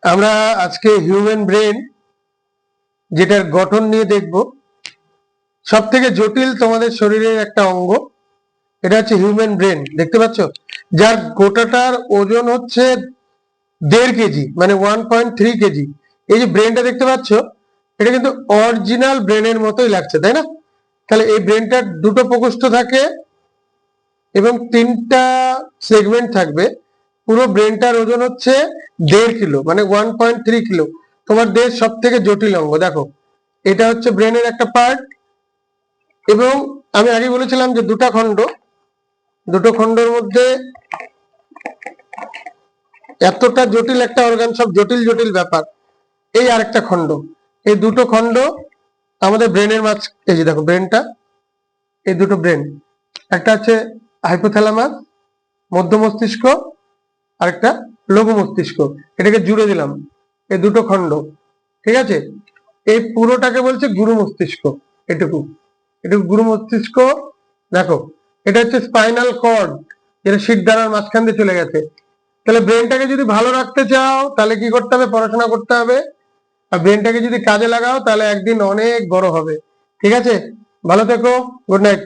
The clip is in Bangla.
আমরা আজকে হিউম্যান ব্রেন যেটার গঠন নিয়ে দেখব। সব থেকে জটিল তোমাদের শরীরের একটা অঙ্গ, এটা হচ্ছে হিউম্যান ব্রেন। দেখতে পাচ্ছ, যার গোটাটার ওজন হচ্ছে 1.5 কেজি, মানে 1.3 কেজি। এই যে ব্রেনটা দেখতে পাচ্ছ, এটা কিন্তু অরিজিনাল ব্রেনের মতোই লাগছে, তাই না? তাহলে এই ব্রেনটার দুটো প্রকোষ্ঠ থাকে এবং 3টা সেগমেন্ট থাকবে। পুরো ব্রেনটার ওজন হচ্ছে 1.5 কিলো, মানে 1.3 কিলো। তোমার দেহ সব থেকে জটিল অঙ্গ। দেখো, এটা হচ্ছে ব্রেনের একটা পার্ট, এবং আমি আগে বলেছিলাম যে দুটো খণ্ডের মধ্যে এতটা জটিল একটা অর্গান, সব জটিল জটিল ব্যাপার। এই আরেকটা খণ্ড, এই দুটো খণ্ড আমাদের ব্রেনের মাঝ। এই যে দেখো ব্রেনটা, এই দুটো ব্রেন, একটা হচ্ছে হাইপোথ্যালামাস, মধ্য মস্তিষ্ক, আর একটা লঘু মস্তিষ্ক। এটাকে জুড়ে দিলাম, এই দুটো খণ্ড। ঠিক আছে, এই পুরোটাকে বলছে গুরু মস্তিষ্ক। এটুকু এটুকু গুরু মস্তিষ্ক। দেখো, এটা হচ্ছে স্পাইনাল কর্ড, যেটা শিরদাঁড়ার মাঝখান দিয়ে চলে গেছে। তাহলে ব্রেনটাকে যদি ভালো রাখতে চাও, তাহলে কি করতে হবে? পড়াশোনা করতে হবে। আর ব্রেনটাকে যদি কাজে লাগাও, তাহলে একদিন অনেক বড় হবে। ঠিক আছে, ভালো থেকো, গুড নাইট।